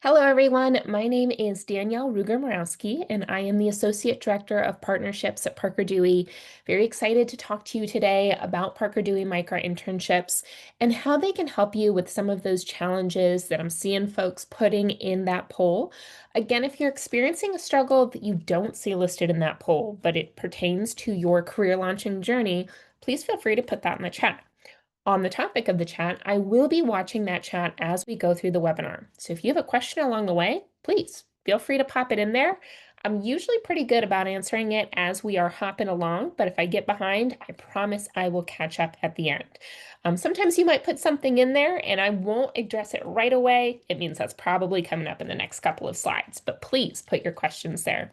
Hello, everyone. My name is Danielle Ruger-Morowski, and I am the Associate Director of Partnerships at Parker Dewey. Very excited to talk to you today about Parker Dewey Micro-Internships and how they can help you with some of those challenges that I'm seeing folks putting in that poll. Again, if you're experiencing a struggle that you don't see listed in that poll, but it pertains to your career launching journey, please feel free to put that in the chat. On the topic of the chat, I will be watching that chat as we go through the webinar. So if you have a question along the way, please feel free to pop it in there. I'm usually pretty good about answering it as we are hopping along, but if I get behind, I promise I will catch up at the end. Sometimes you might put something in there and I won't address it right away. It means that's probably coming up in the next couple of slides, but please put your questions there.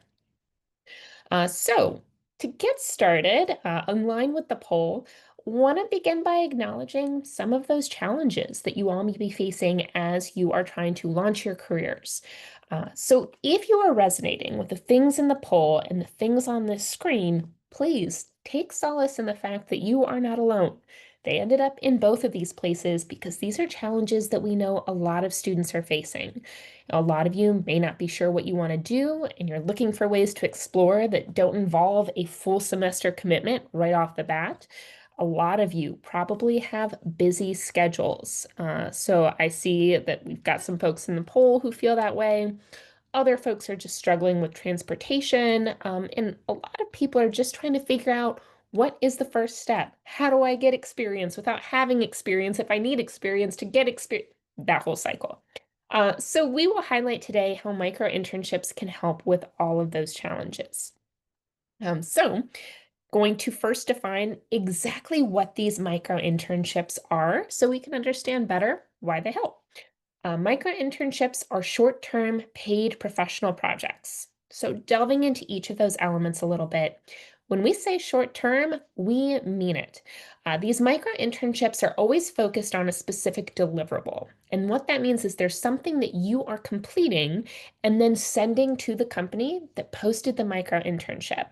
So to get started, in line with the poll, want to begin by acknowledging some of those challenges that you all may be facing as you are trying to launch your careers. So if you are resonating with the things in the poll and the things on this screen, please take solace in the fact that you are not alone. They ended up in both of these places because these are challenges that we know a lot of students are facing. A lot of you may not be sure what you want to do, and you're looking for ways to explore that don't involve a full semester commitment right off the bat. A lot of you probably have busy schedules. So I see that we've got some folks in the poll who feel that way. Other folks are just struggling with transportation. And a lot of people are just trying to figure out what is the first step? How do I get experience without having experience if I need experience to get experience? That whole cycle. So we will highlight today how micro internships can help with all of those challenges. So going to first define exactly what these micro internships are so we can understand better why they help. Micro internships are short-term paid professional projects. So delving into each of those elements a little bit, when we say short-term, we mean it. These micro internships are always focused on a specific deliverable. And what that means is there's something that you are completing and then sending to the company that posted the micro internship.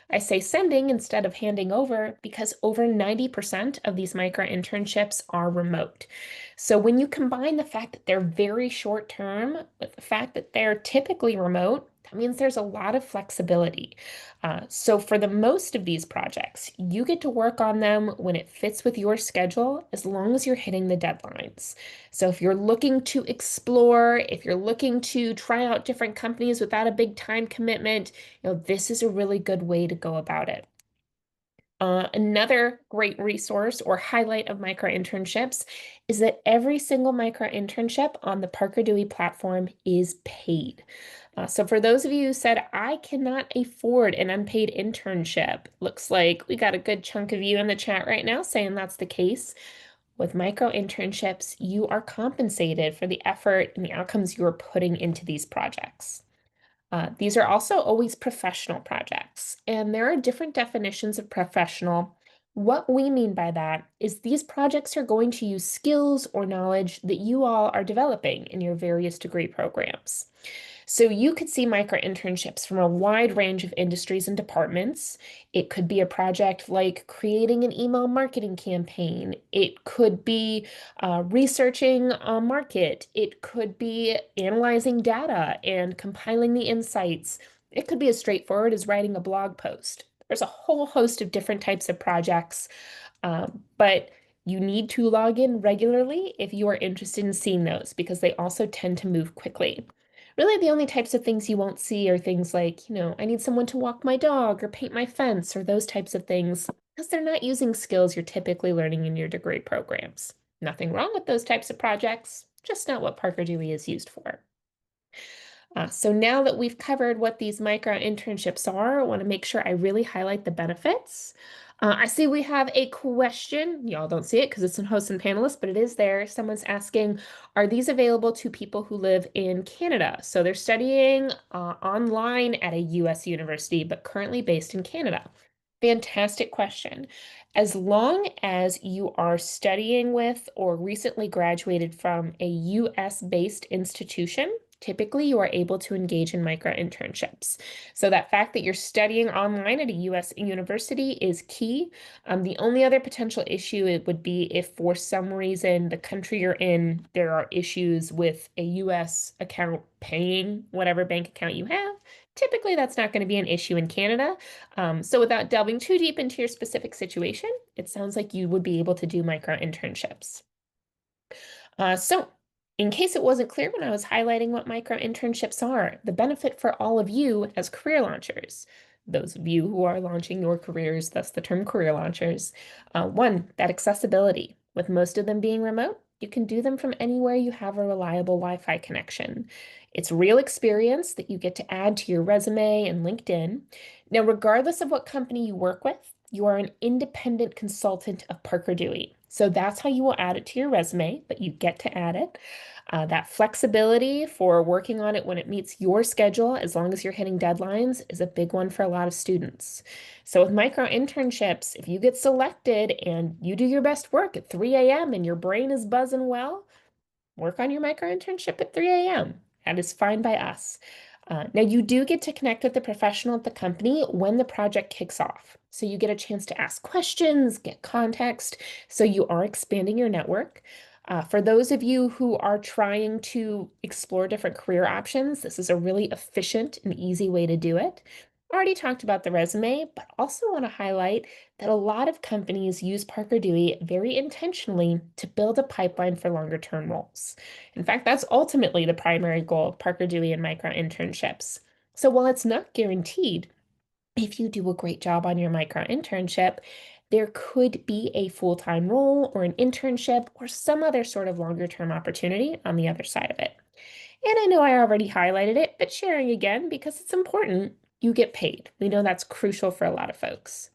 I say sending instead of handing over because over 90% of these micro internships are remote. So when you combine the fact that they're very short term with the fact that they're typically remote, that means there's a lot of flexibility. So for the most of these projects, you get to work on them when it fits with your schedule, as long as you're hitting the deadlines. So if you're looking to explore, if you're looking to try out different companies without a big time commitment, this is a really good way to go about it. Another great resource or highlight of micro internships is that every single micro internship on the Parker Dewey platform is paid. So for those of you who said, I cannot afford an unpaid internship, looks like we got a good chunk of you in the chat right now saying that's the case. With micro internships, you are compensated for the effort and the outcomes you are putting into these projects. These are also always professional projects, and there are different definitions of professional. What we mean by that is these projects are going to use skills or knowledge that you all are developing in your various degree programs. So you could see micro internships from a wide range of industries and departments. It could be a project like creating an email marketing campaign. It could be researching a market. It could be analyzing data and compiling the insights. It could be as straightforward as writing a blog post. There's a whole host of different types of projects, but you need to log in regularly if you are interested in seeing those because they also tend to move quickly. Really, the only types of things you won't see are things like, I need someone to walk my dog or paint my fence or those types of things because they're not using skills you're typically learning in your degree programs. Nothing wrong with those types of projects, just not what Parker Dewey is used for. So now that we've covered what these micro internships are, I want to make sure I really highlight the benefits. I see we have a question. Y'all don't see it because it's in host and panelists, but it is there. Someone's asking, are these available to people who live in Canada? So they're studying online at a US university, but currently based in Canada. Fantastic question. As long as you are studying with or recently graduated from a US-based institution, typically you are able to engage in micro-internships. So that fact that you're studying online at a US university is key. The only other potential issue it would be if for some reason the country you're in, there are issues with a US account paying whatever bank account you have. Typically, that's not going to be an issue in Canada. So without delving too deep into your specific situation, it sounds like you would be able to do micro-internships. So, in case it wasn't clear when I was highlighting what micro-internships are, the benefit for all of you as career launchers, those of you who are launching your careers, thus the term career launchers, one, that accessibility. With most of them being remote, you can do them from anywhere you have a reliable Wi-Fi connection. It's real experience that you get to add to your resume and LinkedIn. Now, regardless of what company you work with, you are an independent consultant of Parker Dewey. So that's how you will add it to your resume, but you get to add it. That flexibility for working on it when it meets your schedule, as long as you're hitting deadlines, is a big one for a lot of students. So with micro internships, if you get selected and you do your best work at 3 a.m. and your brain is buzzing well, work on your micro internship at 3 a.m. That is fine by us. Now, you do get to connect with the professional at the company when the project kicks off. So you get a chance to ask questions, get context. So you are expanding your network. For those of you who are trying to explore different career options, this is a really efficient and easy way to do it. I already talked about the resume, but also want to highlight that a lot of companies use Parker Dewey very intentionally to build a pipeline for longer term roles. In fact, that's ultimately the primary goal of Parker Dewey and micro internships. So while it's not guaranteed, if you do a great job on your micro internship, there could be a full-time role or an internship or some other sort of longer term opportunity on the other side of it. And I know I already highlighted it, but sharing again because it's important, you get paid. We know that's crucial for a lot of folks.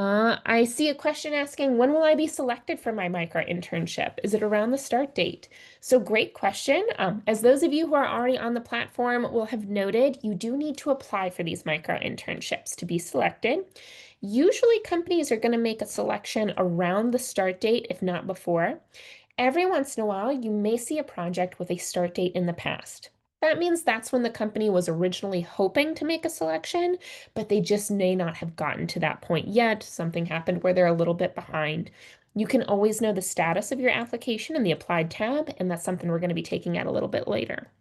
I see a question asking, when will I be selected for my micro internship? Is it around the start date? So great question. As those of you who are already on the platform will have noted, you do need to apply for these micro internships to be selected. Usually companies are going to make a selection around the start date, if not before. Every once in a while, you may see a project with a start date in the past. That means that's when the company was originally hoping to make a selection, but they just may not have gotten to that point yet. Something happened where they're a little bit behind. You can always know the status of your application in the Applied tab, and that's something we're going to be taking out a little bit later.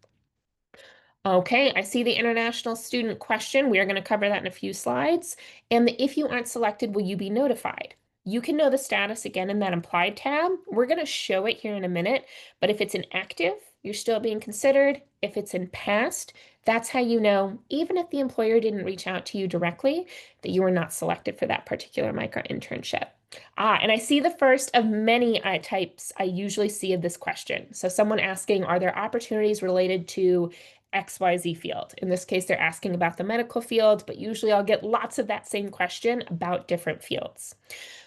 Okay, I see the international student question. We are going to cover that in a few slides. And the if you aren't selected, will you be notified? You can know the status again in that Applied tab. We're going to show it here in a minute, but if it's inactive, you're still being considered. If it's in past, that's how you know, even if the employer didn't reach out to you directly, that you were not selected for that particular micro internship. And I see the first of many types I usually see of this question. So someone asking, are there opportunities related to XYZ field? In this case, they're asking about the medical field, but usually I'll get lots of that same question about different fields.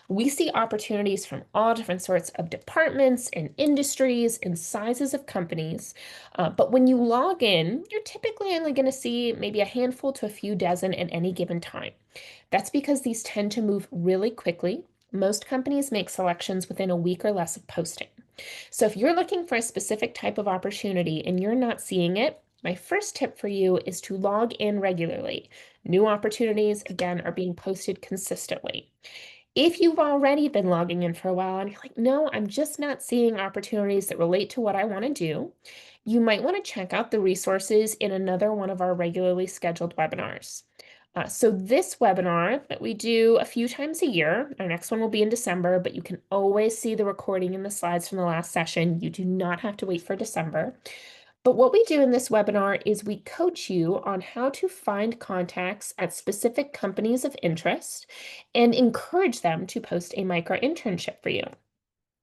We see opportunities from all different sorts of departments and industries and sizes of companies. But when you log in, you're typically only going to see maybe a handful to a few dozen at any given time. That's because these tend to move really quickly. Most companies make selections within a week or less of posting. So if you're looking for a specific type of opportunity and you're not seeing it, my first tip for you is to log in regularly. New opportunities, again, are being posted consistently. If you've already been logging in for a while and you're like, no, I'm just not seeing opportunities that relate to what I want to do, you might want to check out the resources in another one of our regularly scheduled webinars. So this webinar that we do a few times a year, our next one will be in December, but you can always see the recording and the slides from the last session. You do not have to wait for December. But what we do in this webinar is we coach you on how to find contacts at specific companies of interest and encourage them to post a micro internship for you.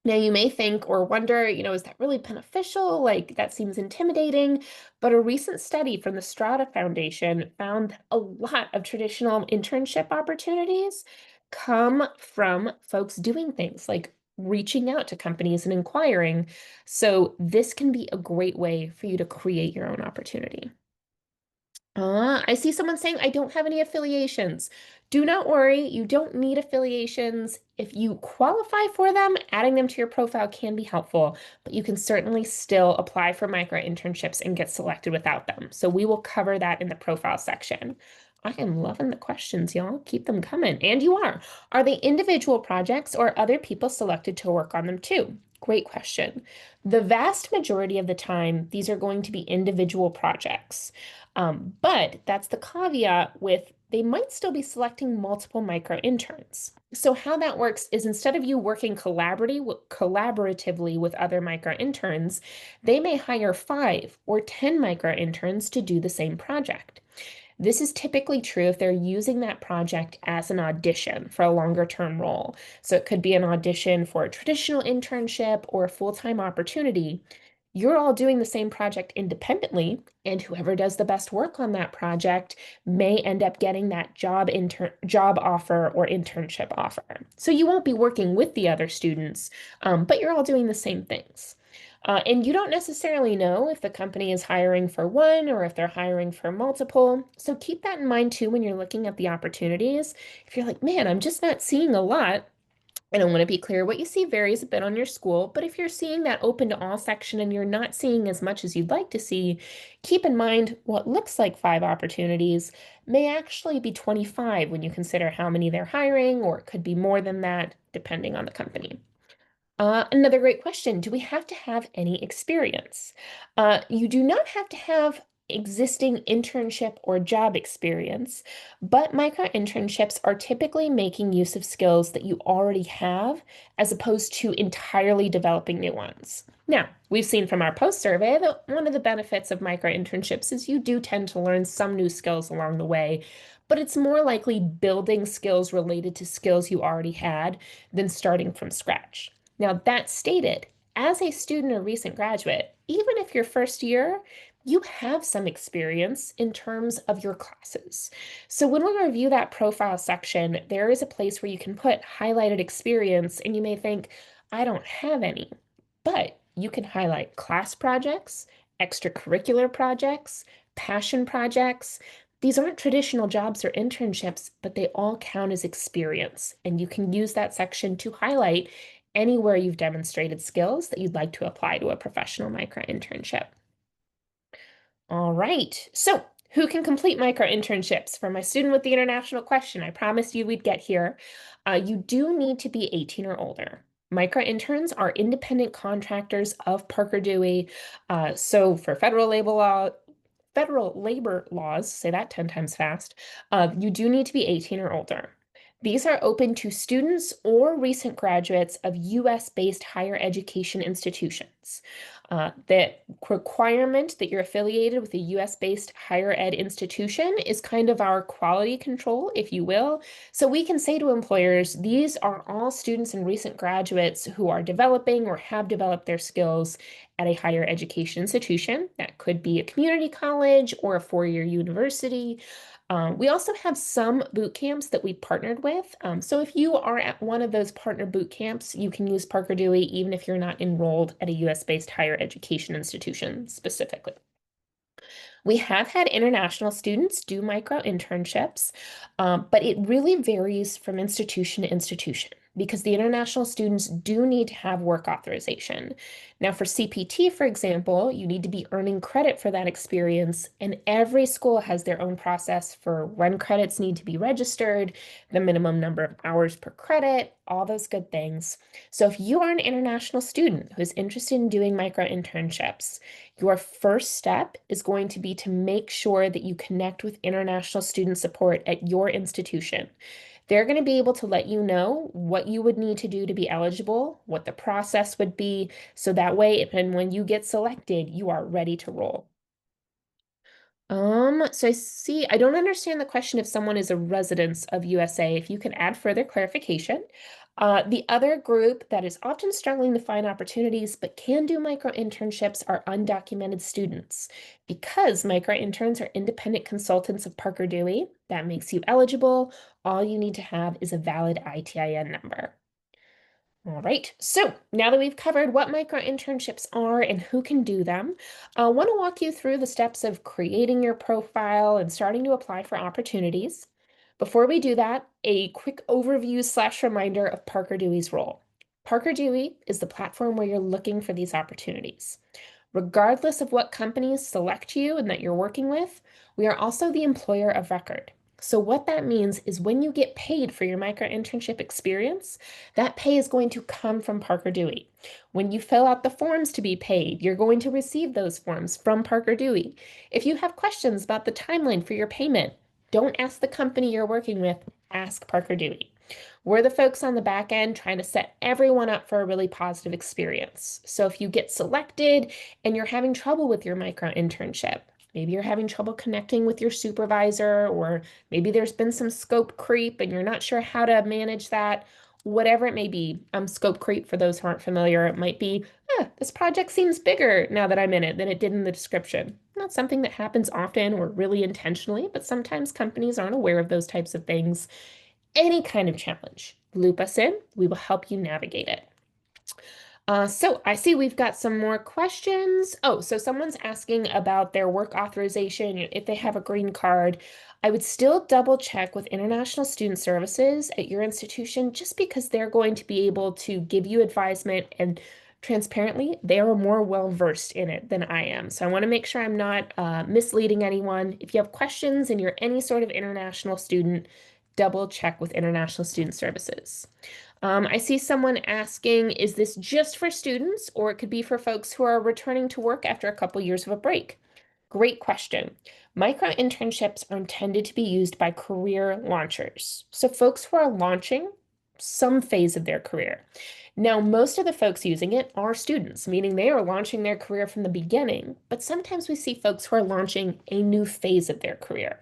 Now, you may think or wonder, is that really beneficial? Like, that seems intimidating. But a recent study from the Strata Foundation found that a lot of traditional internship opportunities come from folks doing things like reaching out to companies and inquiring. So, this can be a great way for you to create your own opportunity. I see someone saying, I don't have any affiliations. Do not worry, you don't need affiliations. If you qualify for them, adding them to your profile can be helpful, but you can certainly still apply for micro internships and get selected without them. So we will cover that in the profile section. I am loving the questions, y'all. Keep them coming. And you are. Are they individual projects or other people selected to work on them too? Great question. The vast majority of the time, these are going to be individual projects. But that's the caveat with they might still be selecting multiple micro interns. So how that works is instead of you working collaboratively with other micro interns, they may hire 5 or 10 micro interns to do the same project. This is typically true if they're using that project as an audition for a longer term role. So it could be an audition for a traditional internship or a full-time opportunity. You're all doing the same project independently, and whoever does the best work on that project may end up getting that job offer or internship offer. So you won't be working with the other students, but you're all doing the same things. And you don't necessarily know if the company is hiring for one or if they're hiring for multiple. So keep that in mind too when you're looking at the opportunities. If you're like, man, I'm just not seeing a lot, and I want to be clear, what you see varies a bit on your school, but if you're seeing that open to all section and you're not seeing as much as you'd like to see, keep in mind what looks like 5 opportunities may actually be 25 when you consider how many they're hiring, or it could be more than that, depending on the company. Another great question. Do we have to have any experience? You do not have to have existing internship or job experience, but micro internships are typically making use of skills that you already have as opposed to entirely developing new ones. Now, we've seen from our post survey that one of the benefits of micro internships is you do tend to learn some new skills along the way, but it's more likely building skills related to skills you already had than starting from scratch. Now, that stated, as a student or recent graduate, even if you're first year, you have some experience in terms of your classes. So when we review that profile section, there is a place where you can put highlighted experience, and you may think, I don't have any, but you can highlight class projects, extracurricular projects, passion projects. These aren't traditional jobs or internships, but they all count as experience, and you can use that section to highlight anywhere you've demonstrated skills that you'd like to apply to a professional micro internship. All right, so who can complete micro internships? For my student with the international question, I promised you we'd get here. You do need to be 18 or older. Micro interns are independent contractors of Parker Dewey. So for federal labor laws, say that 10 times fast, you do need to be 18 or older. These are open to students or recent graduates of US-based higher education institutions. The requirement that you're affiliated with a US-based higher ed institution is kind of our quality control, if you will. So we can say to employers, these are all students and recent graduates who are developing or have developed their skills at a higher education institution. That could be a community college or a four-year university. We also have some boot camps that we partnered with. So if you are at one of those partner boot camps, you can use Parker Dewey even if you're not enrolled at a US-based higher education institution specifically. We have had international students do micro internships, but it really varies from institution to institution because the international students do need to have work authorization. Now, for CPT, for example, you need to be earning credit for that experience, and every school has their own process for when credits need to be registered, the minimum number of hours per credit, all those good things. So if you are an international student who's interested in doing micro internships, your first step is going to be to make sure that you connect with international student support at your institution. They're going to be able to let you know what you would need to do to be eligible, what the process would be, so that way, and when you get selected, you are ready to roll. So I don't understand the question if someone is a resident of USA. If you can add further clarification. The other group that is often struggling to find opportunities but can do micro internships are undocumented students. Because micro interns are independent consultants of Parker Dewey, that makes you eligible. All you need to have is a valid ITIN number. All right, so now that we've covered what micro-internships are and who can do them, I want to walk you through the steps of creating your profile and starting to apply for opportunities. Before we do that, a quick overview slash reminder of Parker Dewey's role. Parker Dewey is the platform where you're looking for these opportunities. Regardless of what companies select you and that you're working with, we are also the employer of record. So, what that means is when you get paid for your micro internship experience, that pay is going to come from Parker Dewey. When you fill out the forms to be paid, you're going to receive those forms from Parker Dewey. If you have questions about the timeline for your payment, don't ask the company you're working with, ask Parker Dewey. We're the folks on the back end trying to set everyone up for a really positive experience. So if you get selected and you're having trouble with your micro internship, maybe you're having trouble connecting with your supervisor, or maybe there's been some scope creep and you're not sure how to manage that, whatever it may be. Scope creep, for those who aren't familiar, it might be, this project seems bigger now that I'm in it than it did in the description. Not something that happens often or really intentionally, but sometimes companies aren't aware of those types of things. Any kind of challenge, loop us in. We will help you navigate it. So I see we've got some more questions. Oh, so someone's asking about their work authorization, if they have a green card. I would still double check with International Student Services at your institution just because they're going to be able to give you advisement, and transparently, they are more well-versed in it than I am. So I want to make sure I'm not misleading anyone. If you have questions and you're any sort of international student, double check with International Student Services. I see someone asking, is this just for students, or it could be for folks who are returning to work after a couple years of a break? Great question. Micro internships are intended to be used by career launchers. So folks who are launching some phase of their career. Now, most of the folks using it are students, meaning they are launching their career from the beginning, but sometimes we see folks who are launching a new phase of their career.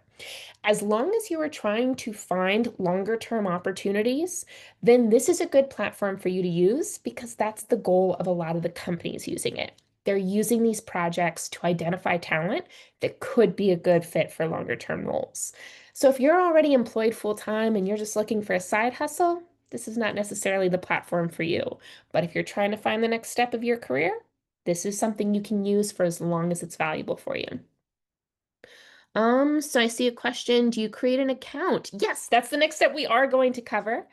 As long as you are trying to find longer term opportunities, then this is a good platform for you to use because that's the goal of a lot of the companies using it. They're using these projects to identify talent that could be a good fit for longer term roles. So if you're already employed full time and you're just looking for a side hustle, this is not necessarily the platform for you. But if you're trying to find the next step of your career, this is something you can use for as long as it's valuable for you. So I see a question. Do you create an account? Yes, that's the next step we are going to cover.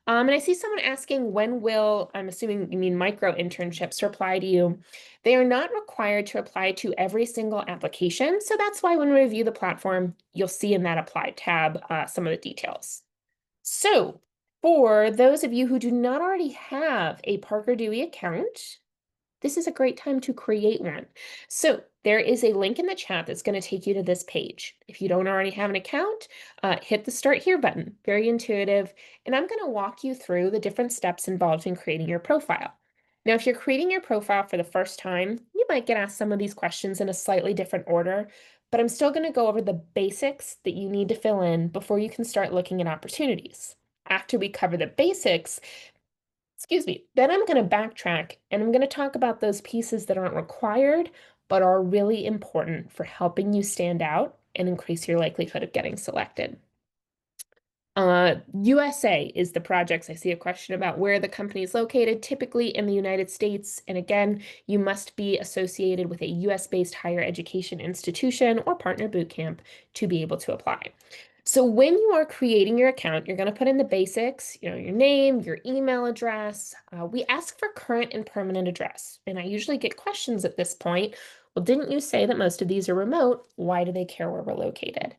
And I see someone asking, when will, I'm assuming you mean micro internships, reply to you? They are not required to apply to every single application. So that's why when we review the platform, you'll see in that apply tab some of the details. So for those of you who do not already have a Parker Dewey account, this is a great time to create one. So there is a link in the chat that's going to take you to this page. If you don't already have an account, hit the Start Here button. Very intuitive. And I'm going to walk you through the different steps involved in creating your profile. Now, if you're creating your profile for the first time, you might get asked some of these questions in a slightly different order, but I'm still going to go over the basics that you need to fill in before you can start looking at opportunities. After we cover the basics, excuse me, then I'm going to backtrack and I'm going to talk about those pieces that aren't required, but are really important for helping you stand out and increase your likelihood of getting selected. USA is the projects. I see a question about where the company is located, typically in the United States. And again, you must be associated with a US-based higher education institution or partner bootcamp to be able to apply. So when you are creating your account, you're going to put in the basics, your name, your email address. We ask for current and permanent address. And I usually get questions at this point. Well, didn't you say that most of these are remote? Why do they care where we're located?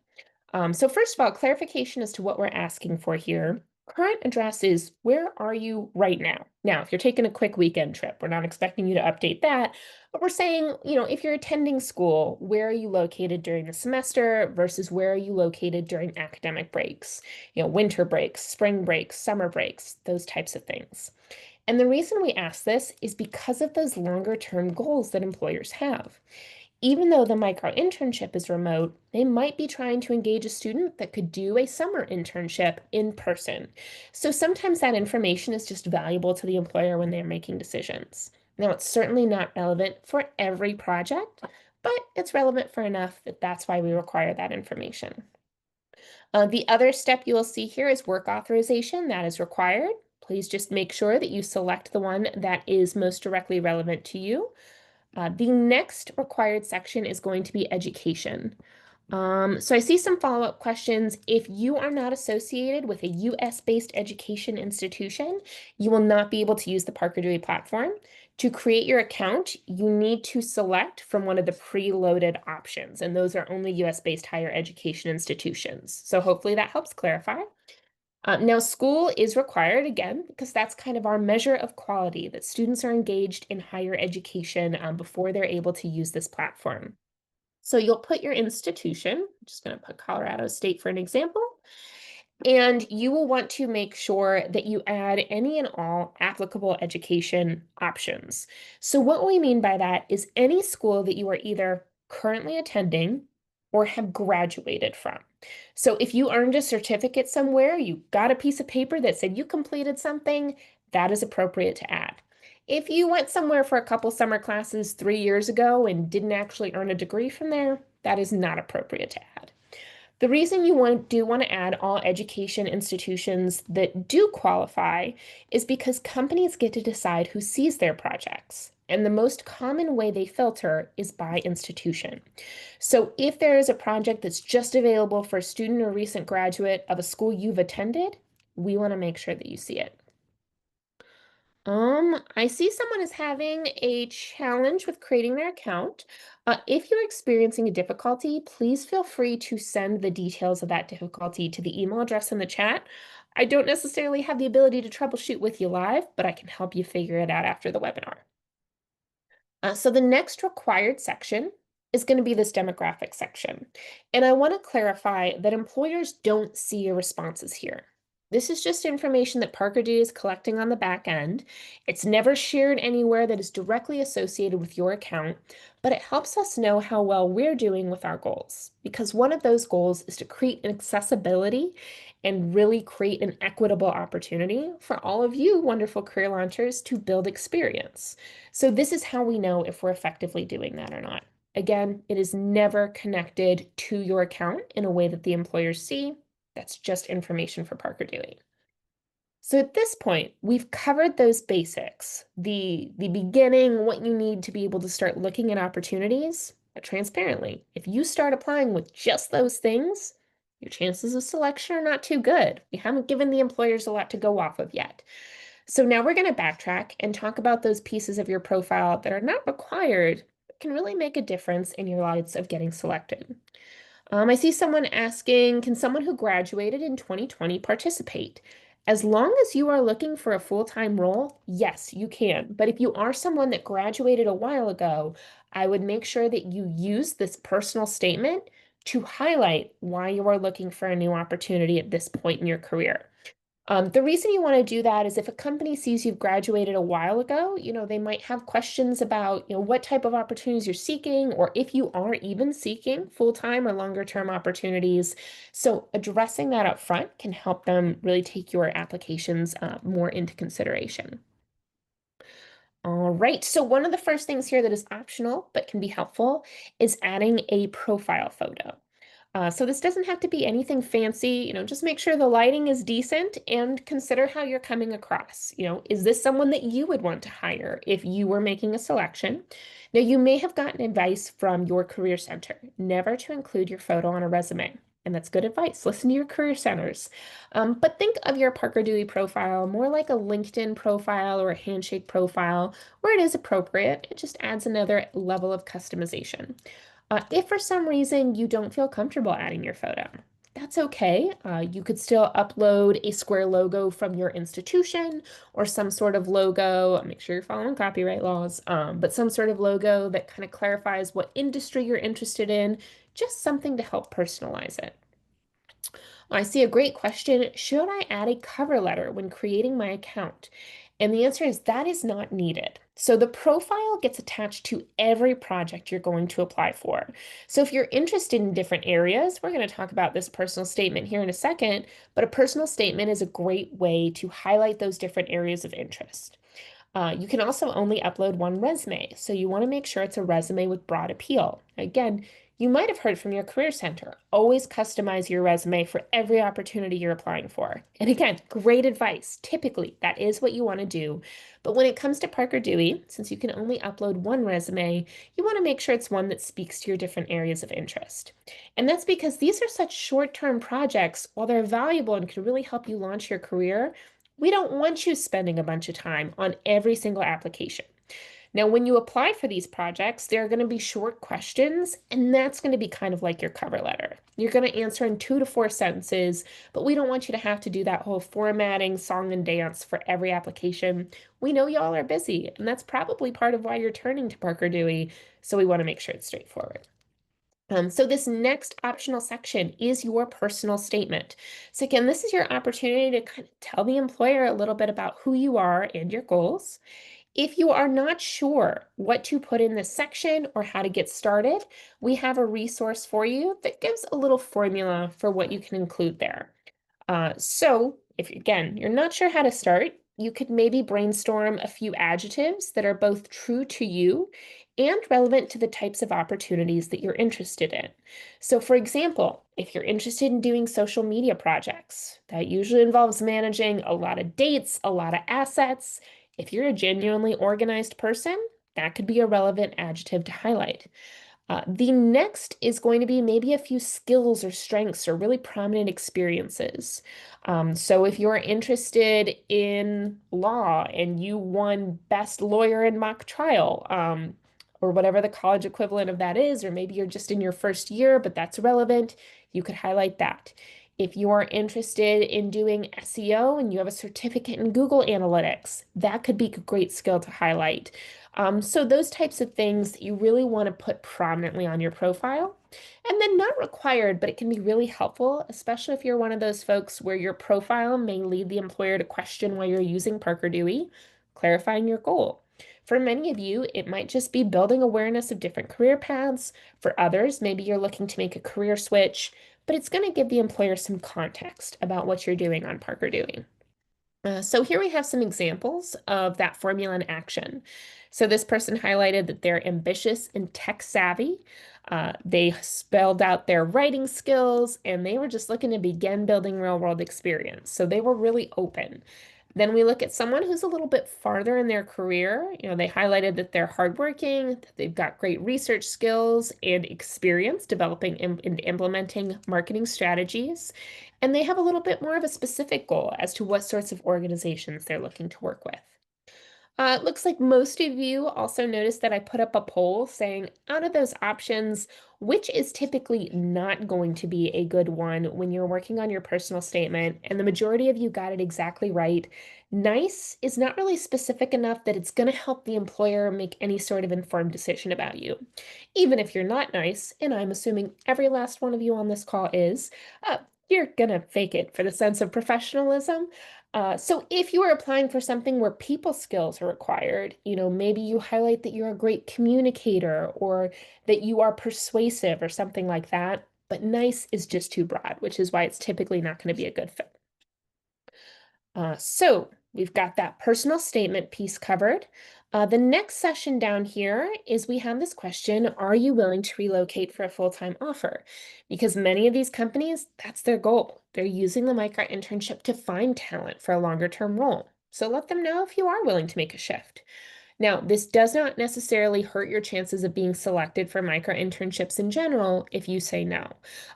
So first of all, clarification as to what we're asking for here. Current address is, where are you right now? Now, if you're taking a quick weekend trip, we're not expecting you to update that, but we're saying, if you're attending school, where are you located during the semester versus where are you located during academic breaks? Winter breaks, spring breaks, summer breaks, those types of things. And the reason we ask this is because of those longer term goals that employers have. Even though the micro internship is remote, they might be trying to engage a student that could do a summer internship in person. So sometimes that information is just valuable to the employer when they're making decisions. Now, it's certainly not relevant for every project, but it's relevant for enough that that's why we require that information. The other step you will see here is work authorization. That is required. Please just make sure that you select the one that is most directly relevant to you. The next required section is going to be education. So I see some follow-up questions. If you are not associated with a US-based education institution, you will not be able to use the Parker Dewey platform. To create your account, you need to select from one of the preloaded options, and those are only US-based higher education institutions. So hopefully that helps clarify. Now, school is required again because that's kind of our measure of quality, that students are engaged in higher education before they're able to use this platform. So you'll put your institution, I'm just going to put Colorado State for an example, and you will want to make sure that you add any and all applicable education options. So what we mean by that is any school that you are either currently attending or have graduated from. So if you earned a certificate somewhere, you got a piece of paper that said you completed something, that is appropriate to add. If you went somewhere for a couple summer classes 3 years ago and didn't actually earn a degree from there, that is not appropriate to add. The reason you do want to add all education institutions that do qualify is because companies get to decide who sees their projects. And the most common way they filter is by institution. So if there is a project that's just available for a student or recent graduate of a school you've attended, we want to make sure that you see it. I see someone is having a challenge with creating their account. If you're experiencing a difficulty, please feel free to send the details of that difficulty to the email address in the chat. I don't necessarily have the ability to troubleshoot with you live, but I can help you figure it out after the webinar. So the next required section is going to be this demographic section. And I want to clarify that employers don't see your responses here. This is just information that Parker Dewey is collecting on the back end. It's never shared anywhere that is directly associated with your account, but it helps us know how well we're doing with our goals. Because one of those goals is to create an accessibility and really create an equitable opportunity for all of you wonderful career launchers to build experience. So this is how we know if we're effectively doing that or not. Again, it is never connected to your account in a way that the employers see. That's just information for Parker Dewey. So at this point, we've covered those basics, the beginning, what you need to be able to start looking at opportunities transparently. If you start applying with just those things, your chances of selection are not too good. We haven't given the employers a lot to go off of yet. So now we're going to backtrack and talk about those pieces of your profile that are not required, but can really make a difference in your odds of getting selected. I see someone asking, can someone who graduated in 2020 participate? As long as you are looking for a full-time role, yes, you can. But if you are someone that graduated a while ago, I would make sure that you use this personal statement to highlight why you are looking for a new opportunity at this point in your career. The reason you want to do that is if a company sees you've graduated a while ago, they might have questions about, what type of opportunities you're seeking, or if you are even seeking full-time or longer-term opportunities. So addressing that up front can help them really take your applications more into consideration. All right, so one of the first things here that is optional but can be helpful is adding a profile photo. So this doesn't have to be anything fancy, just make sure the lighting is decent and consider how you're coming across. Is this someone that you would want to hire if you were making a selection? Now, you may have gotten advice from your career center, never to include your photo on a resume. And that's good advice. Listen to your career centers. But think of your Parker Dewey profile more like a LinkedIn profile or a Handshake profile, where it is appropriate. It just adds another level of customization. If for some reason you don't feel comfortable adding your photo, that's okay. You could still upload a square logo from your institution or some sort of logo. Make sure you're following copyright laws, but some sort of logo that kind of clarifies what industry you're interested in, just something to help personalize it. I see a great question. Should I add a cover letter when creating my account? And the answer is that is not needed. So the profile gets attached to every project you're going to apply for. So if you're interested in different areas, we're going to talk about this personal statement here in a second, but a personal statement is a great way to highlight those different areas of interest. You can also only upload one resume, so you want to make sure it's a resume with broad appeal. Again, You might have heard from your career center. Always customize your resume for every opportunity you're applying for. And again, great advice. Typically, that is what you want to do. But when it comes to Parker Dewey, since you can only upload one resume, you want to make sure it's one that speaks to your different areas of interest. And that's because these are such short-term projects. While they're valuable and can really help you launch your career, we don't want you spending a bunch of time on every single application. Now, when you apply for these projects, there are going to be short questions, and that's going to be kind of like your cover letter. You're going to answer in 2 to 4 sentences, but we don't want you to have to do that whole formatting, song and dance for every application. We know y'all are busy, and that's probably part of why you're turning to Parker Dewey, so we want to make sure it's straightforward. So this next optional section is your personal statement. So again, this is your opportunity to kind of tell the employer a little bit about who you are and your goals. If you are not sure what to put in this section or how to get started, we have a resource for you that gives a little formula for what you can include there. So if again, you're not sure how to start, you could maybe brainstorm a few adjectives that are both true to you and relevant to the types of opportunities that you're interested in. So for example, if you're interested in doing social media projects, that usually involves managing a lot of dates, a lot of assets. If you're a genuinely organized person, that could be a relevant adjective to highlight. The next is going to be maybe a few skills or strengths or really prominent experiences. So if you're interested in law and you won best lawyer in mock trial, or whatever the college equivalent of that is, or maybe you're just in your first year, but that's relevant, you could highlight that. If you are interested in doing SEO and you have a certificate in Google Analytics, that could be a great skill to highlight. So those types of things that you really want to put prominently on your profile. And then not required, but it can be really helpful, especially if you're one of those folks where your profile may lead the employer to question why you're using Parker Dewey, clarifying your goal. For many of you, it might just be building awareness of different career paths. For others, maybe you're looking to make a career switch, but it's going to give the employer some context about what you're doing on Parker Dewey. So here we have some examples of that formula in action. So this person highlighted that they're ambitious and tech savvy. They spelled out their writing skills and they were just looking to begin building real world experience. So they were really open. Then we look at someone who's a little bit farther in their career. They highlighted that they're hardworking, that they've got great research skills and experience developing and implementing marketing strategies. And they have a little bit more of a specific goal as to what sorts of organizations they're looking to work with. It looks like most of you also noticed that I put up a poll saying, out of those options, which is typically not going to be a good one when you're working on your personal statement? And the majority of you got it exactly right. Nice is not really specific enough that it's going to help the employer make any sort of informed decision about you. Even if you're not nice, and I'm assuming every last one of you on this call is, you're going to fake it for the sense of professionalism. So if you are applying for something where people skills are required, maybe you highlight that you're a great communicator or that you are persuasive or something like that. But nice is just too broad, which is why it's typically not going to be a good fit. So we've got that personal statement piece covered. The next session down here is we have this question, are you willing to relocate for a full-time offer? Because many of these companies, that's their goal. They're using the micro-internship to find talent for a longer-term role. So let them know if you are willing to make a shift. Now, this does not necessarily hurt your chances of being selected for micro-internships in general if you say no.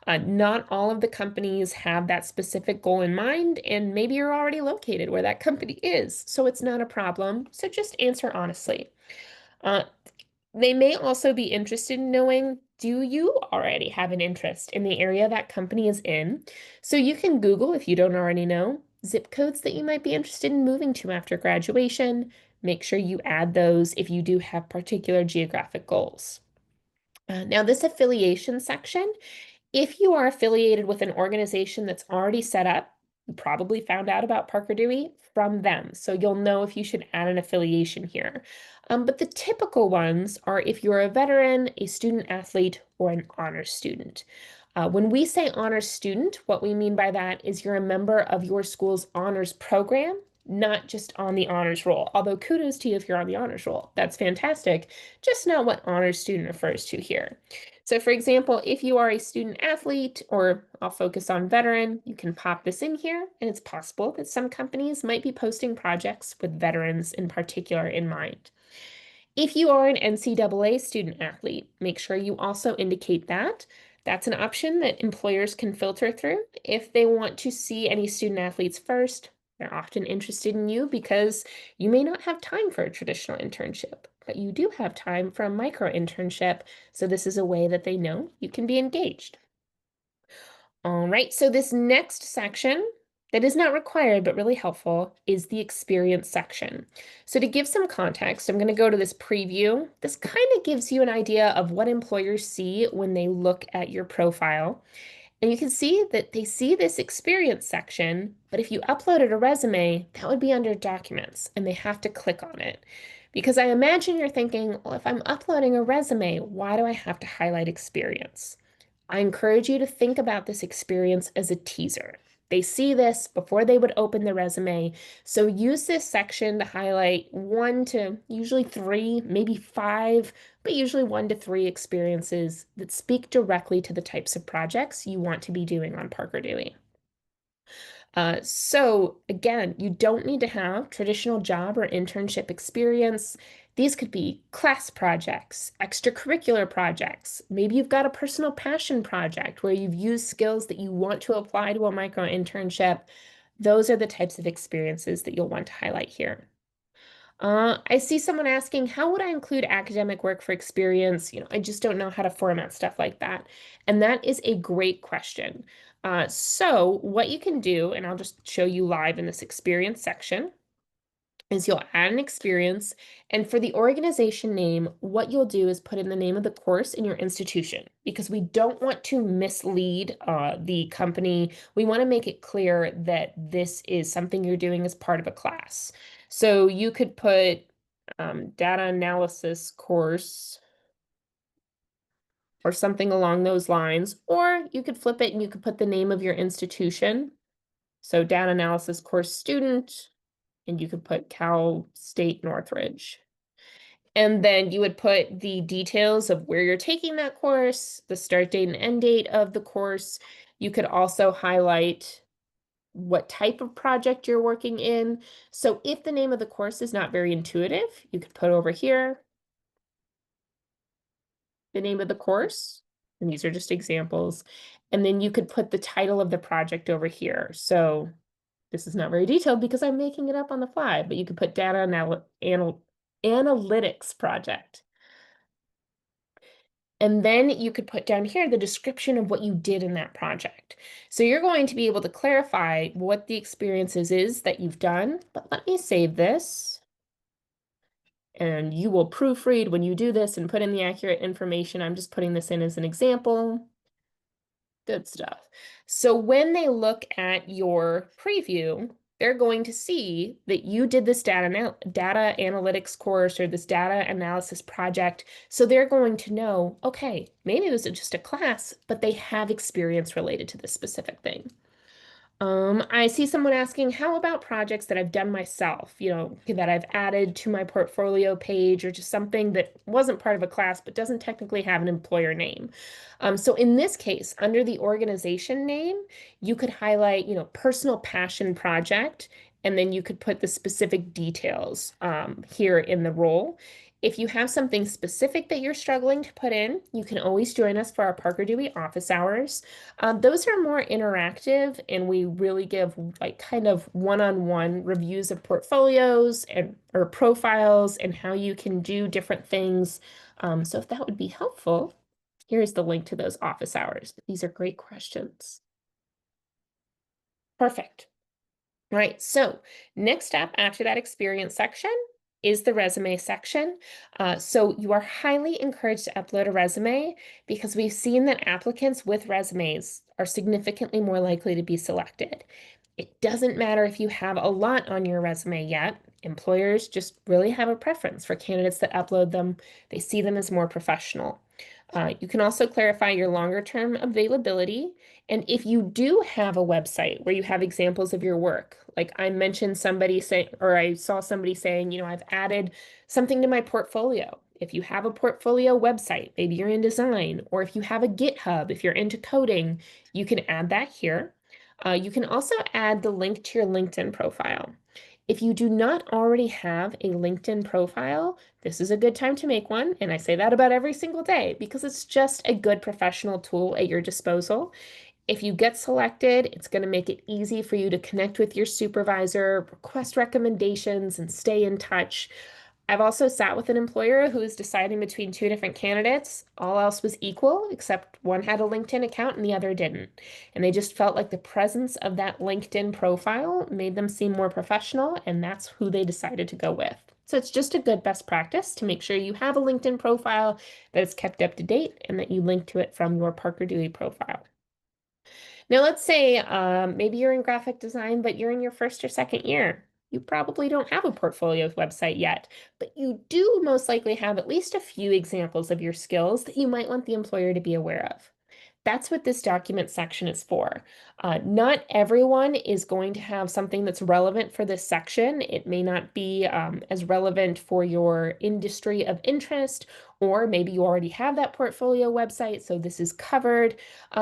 Not all of the companies have that specific goal in mind, and maybe you're already located where that company is, so it's not a problem. So just answer honestly. Uh, they may also be interested in knowing, do you already have an interest in the area that company is in? So you can Google, if you don't already know, zip codes that you might be interested in moving to after graduation. Make sure you add those if you do have particular geographic goals. Now, this affiliation section, if you are affiliated with an organization that's already set up, you probably found out about Parker Dewey from them. So you'll know if you should add an affiliation here. But the typical ones are if you're a veteran, a student athlete, or an honors student. When we say honors student, what we mean by that is you're a member of your school's honors program not just on the honors roll. Although kudos to you if you're on the honors roll. That's fantastic. Just not what honors student refers to here. So for example, if you are a student athlete, or I'll focus on veteran, you can pop this in here, and it's possible that some companies might be posting projects with veterans in particular in mind. If you are an NCAA student athlete, make sure you also indicate that. That's an option that employers can filter through. If they want to see any student athletes first, they're often interested in you because you may not have time for a traditional internship, but you do have time for a micro-internship, so this is a way that they know you can be engaged. All right, so this next section that is not required but really helpful is the experience section. So to give some context, I'm going to go to this preview. This kind of gives you an idea of what employers see when they look at your profile. And you can see that they see this experience section, but if you uploaded a resume, that would be under documents and they have to click on it. Because I imagine you're thinking, well, if I'm uploading a resume, why do I have to highlight experience? I encourage you to think about this experience as a teaser. They see this before they would open the resume. So use this section to highlight 1 to usually 3, maybe 5, but usually 1 to 3 experiences that speak directly to the types of projects you want to be doing on Parker Dewey. So again, you don't need to have traditional job or internship experience. These could be class projects, extracurricular projects. Maybe you've got a personal passion project where you've used skills that you want to apply to a micro internship. Those are the types of experiences that you'll want to highlight here. I see someone asking, how would I include academic work for experience? I just don't know how to format stuff like that. And that is a great question. So what you can do, and I'll just show you live in this experience section, is you'll add an experience, and for the organization name, what you'll do is put in the name of the course in your institution, because we don't want to mislead the company. We want to make it clear that this is something you're doing as part of a class. So you could put data analysis course or something along those lines, or you could flip it and you could put the name of your institution. So data analysis course student, and you could put Cal State Northridge. And then you would put the details of where you're taking that course, the start date and end date of the course. You could also highlight what type of project you're working in. So if the name of the course is not very intuitive, you could put over here the name of the course, and these are just examples. And then you could put the title of the project over here. So this is not very detailed because I'm making it up on the fly, but you could put data analytics project. And then you could put down here the description of what you did in that project. So you're going to be able to clarify what the experiences is that you've done, but let me save this. And you will proofread when you do this and put in the accurate information. I'm just putting this in as an example. Good stuff. So when they look at your preview, they're going to see that you did this data analytics course or this data analysis project. So they're going to know, okay, maybe it was just a class, but they have experience related to this specific thing. I see someone asking, how about projects that I've done myself, that I've added to my portfolio page, or just something that wasn't part of a class but doesn't technically have an employer name. So in this case, under the organization name, you could highlight, personal passion project, and then you could put the specific details here in the role. If you have something specific that you're struggling to put in, you can always join us for our Parker Dewey office hours. Those are more interactive, and we really give like kind of one-on-one reviews of portfolios or profiles and how you can do different things. So if that would be helpful, here's the link to those office hours. These are great questions. Perfect. All right, so next step after that experience section is the resume section. So you are highly encouraged to upload a resume because we've seen that applicants with resumes are significantly more likely to be selected. It doesn't matter if you have a lot on your resume yet. Employers just really have a preference for candidates that upload them. They see them as more professional. You can also clarify your longer term availability. And if you do have a website where you have examples of your work, like I mentioned somebody say, or I saw somebody saying, I've added something to my portfolio. If you have a portfolio website, maybe you're in design, or if you have a GitHub, if you're into coding, you can add that here. You can also add the link to your LinkedIn profile. If you do not already have a LinkedIn profile, this is a good time to make one. And I say that about every single day because it's just a good professional tool at your disposal. If you get selected, it's going to make it easy for you to connect with your supervisor, request recommendations, and stay in touch. I've also sat with an employer who was deciding between two different candidates. All else was equal, except one had a LinkedIn account and the other didn't. And they just felt like the presence of that LinkedIn profile made them seem more professional, and that's who they decided to go with. So it's just a good best practice to make sure you have a LinkedIn profile that is kept up to date and that you link to it from your Parker Dewey profile. Now, let's say maybe you're in graphic design, but you're in your first or second year. You probably don't have a portfolio website yet, but you do most likely have at least a few examples of your skills that you might want the employer to be aware of. That's what this document section is for. Not everyone is going to have something that's relevant for this section. It may not be as relevant for your industry of interest, or maybe you already have that portfolio website, so this is covered.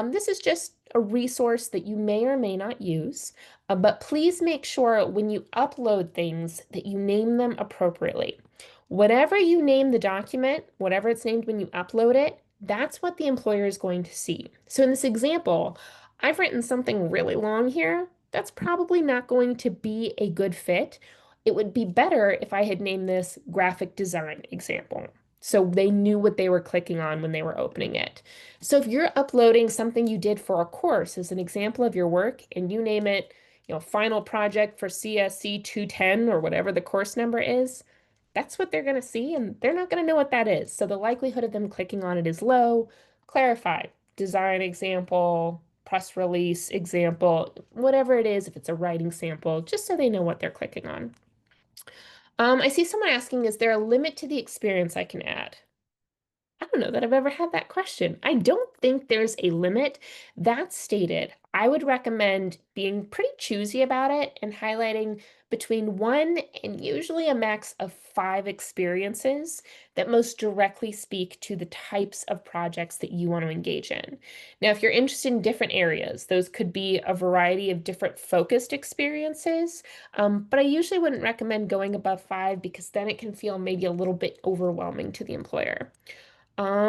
This is just a resource that you may or may not use, but please make sure when you upload things that you name them appropriately. Whatever you name the document, whatever it's named when you upload it, that's what the employer is going to see. So in this example, I've written something really long here. That's probably not going to be a good fit. It would be better if I had named this graphic design example, so they knew what they were clicking on when they were opening it. So if you're uploading something you did for a course as an example of your work and you name it, final project for CSC 210 or whatever the course number is, that's what they're going to see, and they're not going to know what that is. So the likelihood of them clicking on it is low. Clarify, design example, press release example, whatever it is, if it's a writing sample, just so they know what they're clicking on. I see someone asking, is there a limit to the experience I can add? I don't know that I've ever had that question. I don't think there's a limit. That stated, I would recommend being pretty choosy about it and highlighting between one and usually a max of 5 experiences that most directly speak to the types of projects that you want to engage in. Now, if you're interested in different areas, those could be a variety of different focused experiences, but I usually wouldn't recommend going above 5 because then it can feel maybe a little bit overwhelming to the employer.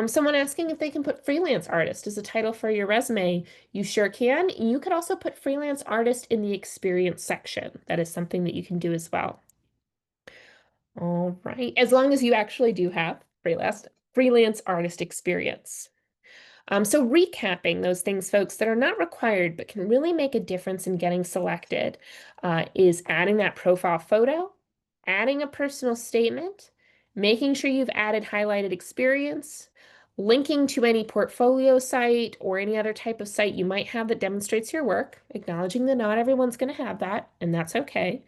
Someone asking if they can put freelance artist as a title for your resume. You sure can. You could also put freelance artist in the experience section. That is something that you can do as well. All right, as long as you actually do have freelance artist experience. So recapping those things, folks, that are not required but can really make a difference in getting selected is adding that profile photo, adding a personal statement, making sure you've added highlighted experience, linking to any portfolio site or any other type of site you might have that demonstrates your work, acknowledging that not everyone's going to have that, and that's okay.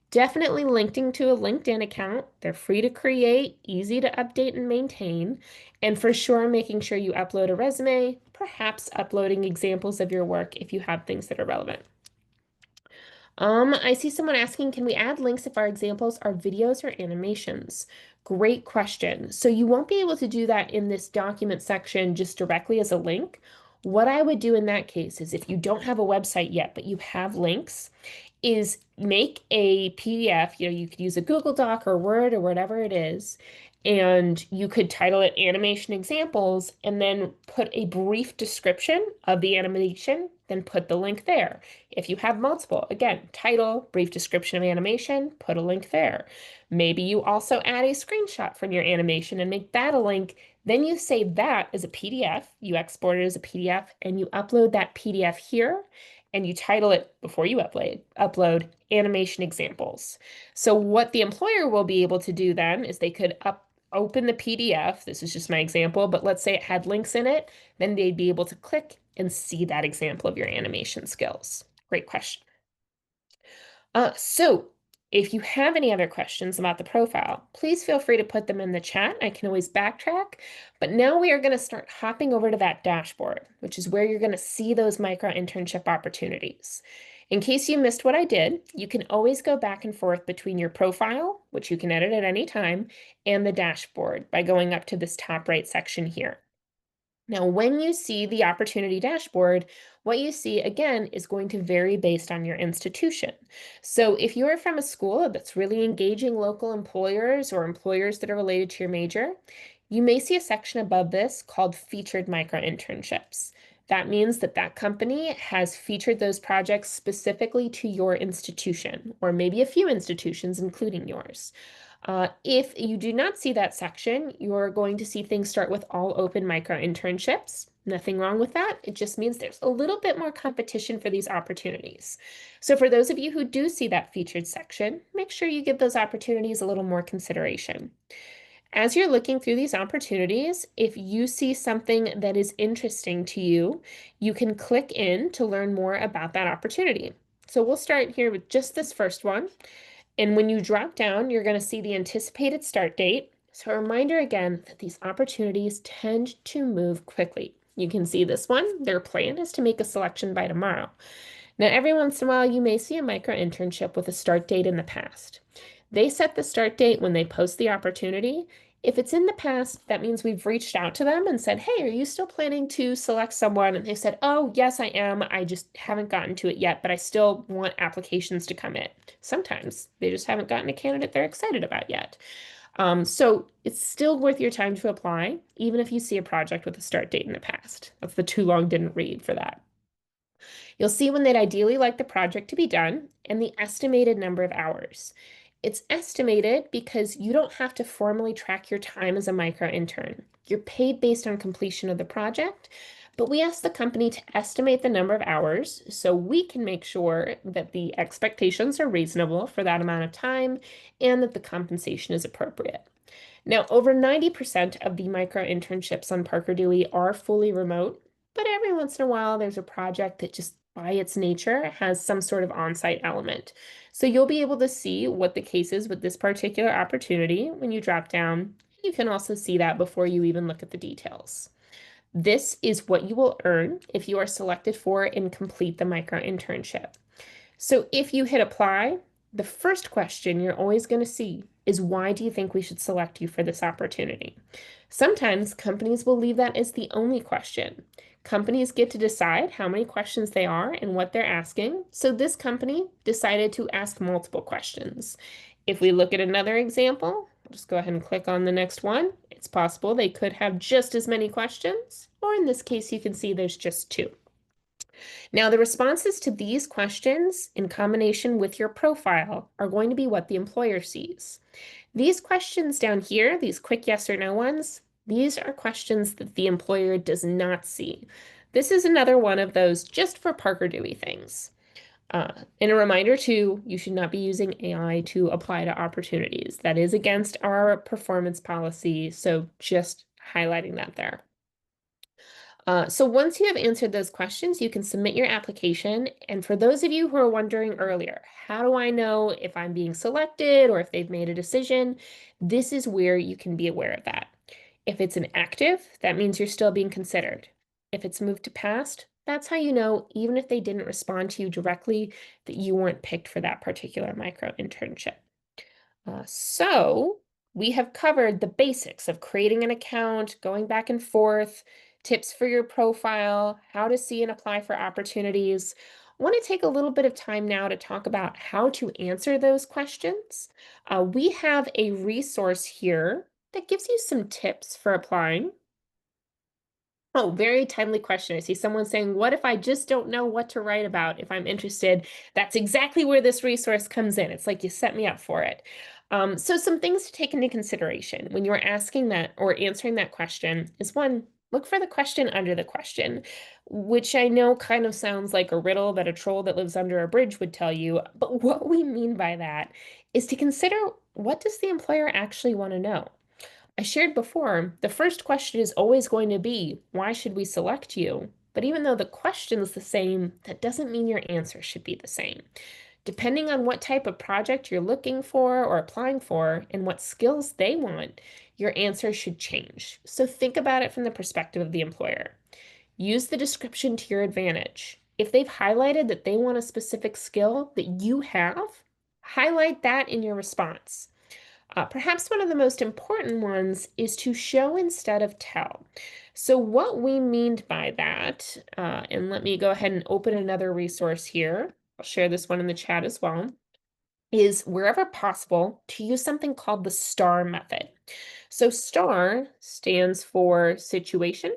Definitely linking to a LinkedIn account. They're free to create, easy to update and maintain. And for sure, making sure you upload a resume, perhaps uploading examples of your work if you have things that are relevant. I see someone asking, can we add links if our examples are videos or animations? Great question. So you won't be able to do that in this document section just directly as a link. What I would do in that case is if you don't have a website yet, but you have links, is make a PDF. You could use a Google Doc or Word or whatever it is, and you could title it animation examples and then put a brief description of the animation, then put the link there. If you have multiple, again, title, brief description of animation, put a link there. Maybe you also add a screenshot from your animation and make that a link. Then you save that as a PDF, you export it as a PDF, and you upload that PDF here, and you title it before you upload animation examples. So what the employer will be able to do then is they could open the PDF. This is just my example, but let's say it had links in it, then they'd be able to click and see that example of your animation skills. Great question. So If you have any other questions about the profile, please feel free to put them in the chat. I can always backtrack. But now we are going to start hopping over to that dashboard, which is where you're going to see those micro-internship opportunities. In case you missed what I did, you can always go back and forth between your profile, which you can edit at any time, and the dashboard by going up to this top right section here. Now, when you see the opportunity dashboard, what you see again is going to vary based on your institution. So if you're from a school that's really engaging local employers or employers that are related to your major, you may see a section above this called featured micro-internships. That means that that company has featured those projects specifically to your institution, or maybe a few institutions, including yours. If you do not see that section, you're going to see things start with all open micro internships. Nothing wrong with that. It just means there's a little bit more competition for these opportunities. So for those of you who do see that featured section, make sure you give those opportunities a little more consideration. As you're looking through these opportunities, if you see something that is interesting to you, you can click in to learn more about that opportunity. So we'll start here with just this first one. And when you drop down, you're going to see the anticipated start date. So a reminder again that these opportunities tend to move quickly. You can see this one. Their plan is to make a selection by tomorrow. Now, every once in a while, you may see a micro internship with a start date in the past. They set the start date when they post the opportunity. If it's in the past, that means we've reached out to them and said, hey, are you still planning to select someone? And they said, oh, yes, I am. I just haven't gotten to it yet, but I still want applications to come in. Sometimes they just haven't gotten a candidate they're excited about yet. So it's still worth your time to apply, even if you see a project with a start date in the past. That's the too long didn't read for that. You'll see when they'd ideally like the project to be done and the estimated number of hours. It's estimated because you don't have to formally track your time as a micro intern. You're paid based on completion of the project, but we ask the company to estimate the number of hours so we can make sure that the expectations are reasonable for that amount of time and that the compensation is appropriate. Now, over 90% of the micro internships on Parker Dewey are fully remote, but every once in a while there's a project that just by its nature has some sort of on-site element. So you'll be able to see what the case is with this particular opportunity when you drop down. You can also see that before you even look at the details. This is what you will earn if you are selected for and complete the micro internship. So if you hit apply, the first question you're always going to see is why do you think we should select you for this opportunity? Sometimes companies will leave that as the only question. Companies get to decide how many questions they are and what they're asking. So this company decided to ask multiple questions. If we look at another example, I'll just go ahead and click on the next one. It's possible they could have just as many questions, or in this case, you can see there's just two. Now, the responses to these questions in combination with your profile are going to be what the employer sees. These questions down here, these quick yes or no ones, these are questions that the employer does not see. This is another one of those just for Parker Dewey things. And a reminder too, you should not be using AI to apply to opportunities. That is against our performance policy, so just highlighting that there. So once you have answered those questions, you can submit your application. And for those of you who are wondering earlier, how do I know if I'm being selected or if they've made a decision? This is where you can be aware of that. If it's an active, that means you're still being considered. If it's moved to past, that's how you know, even if they didn't respond to you directly, that you weren't picked for that particular micro internship. So we have covered the basics of creating an account, going back and forth, tips for your profile, how to see and apply for opportunities. I want to take a little bit of time now to talk about how to answer those questions. We have a resource here that gives you some tips for applying. Oh, very timely question. I see someone saying, what if I just don't know what to write about if I'm interested? That's exactly where this resource comes in. It's like you set me up for it. So some things to take into consideration when you're asking that or answering that question is one, look for the question under the question, which I know kind of sounds like a riddle that a troll that lives under a bridge would tell you. But what we mean by that is to consider, what does the employer actually want to know? I shared before, the first question is always going to be, why should we select you? But even though the question is the same, that doesn't mean your answer should be the same. Depending on what type of project you're looking for or applying for and what skills they want, your answer should change. So think about it from the perspective of the employer. Use the description to your advantage. If they've highlighted that they want a specific skill that you have, highlight that in your response. Perhaps one of the most important ones is to show instead of tell. So, what we mean by that, and let me go ahead and open another resource here. I'll share this one in the chat as well, is wherever possible to use something called the STAR method. So, STAR stands for situation,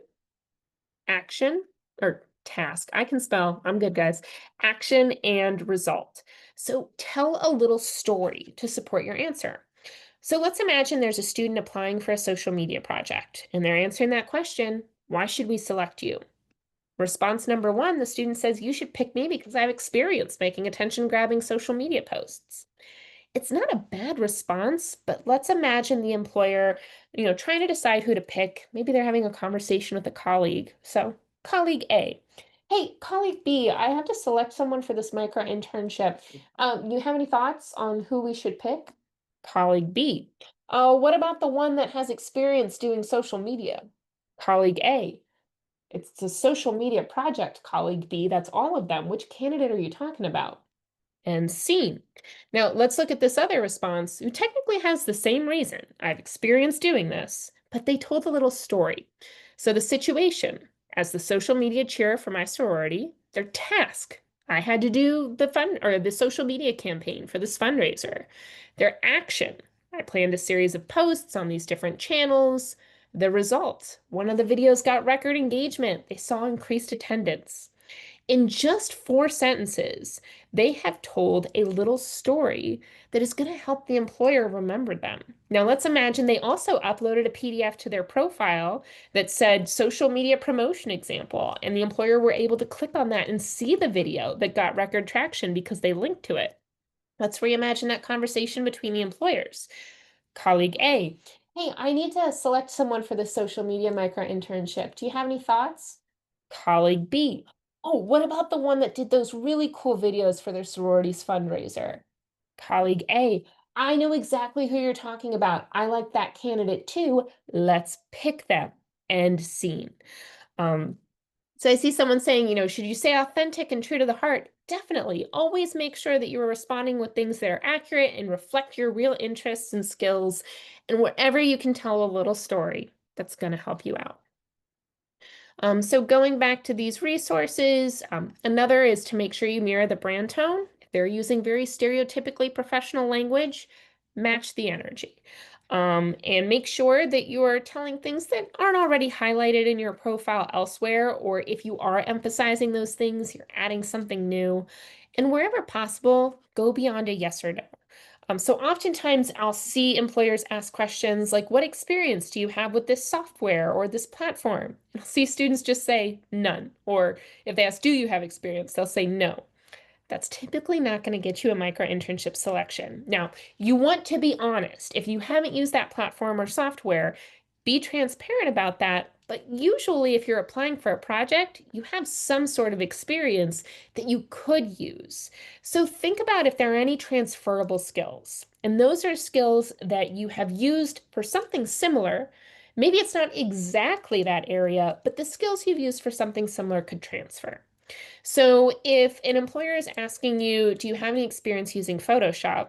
action, or task. I can spell, I'm good, guys. Action and result. So, tell a little story to support your answer. So let's imagine there's a student applying for a social media project, and they're answering that question, why should we select you? Response number one, the student says, you should pick me because I have experience making attention-grabbing social media posts. It's not a bad response, but let's imagine the employer, trying to decide who to pick. Maybe they're having a conversation with a colleague. So, colleague A. Hey, colleague B, I have to select someone for this micro-internship. You have any thoughts on who we should pick? Colleague B. What about the one that has experience doing social media? Colleague A. It's a social media project, colleague B. That's all of them. Which candidate are you talking about? And seen. Now, let's look at this other response, who technically has the same reason. I've experienced doing this, but they told a little story. So the situation, as the social media chair for my sorority, their task, I had to do the social media campaign for this fundraiser. Their action, I planned a series of posts on these different channels. The result, one of the videos got record engagement. They saw increased attendance. In just 4 sentences, they have told a little story that is going to help the employer remember them. Now, let's imagine they also uploaded a PDF to their profile that said social media promotion example, and the employer were able to click on that and see the video that got record traction because they linked to it. Let's reimagine that conversation between the employers. Colleague A, hey, I need to select someone for the social media micro-internship. Do you have any thoughts? Colleague B, oh, what about the one that did those really cool videos for their sorority's fundraiser? Colleague A, I know exactly who you're talking about. I like that candidate too. Let's pick them. End scene. Um, so I see someone saying, should you say authentic and true to the heart? Definitely. Always make sure that you are responding with things that are accurate and reflect your real interests and skills, and whatever you can tell a little story that's going to help you out. So going back to these resources, another is to make sure you mirror the brand tone. If they're using very stereotypically professional language, match the energy. And make sure that you're telling things that aren't already highlighted in your profile elsewhere, or if you are emphasizing those things, you're adding something new. And wherever possible, go beyond a yes or no. So oftentimes I'll see employers ask questions like, what experience do you have with this software or this platform? And I'll see students just say none. Or if they ask, do you have experience? They'll say no. That's typically not going to get you a micro-internship selection. Now, you want to be honest. If you haven't used that platform or software, be transparent about that. But usually, if you're applying for a project, you have some sort of experience that you could use. So think about if there are any transferable skills. And those are skills that you have used for something similar. Maybe it's not exactly that area, but the skills you've used for something similar could transfer. So if an employer is asking you, do you have any experience using Photoshop?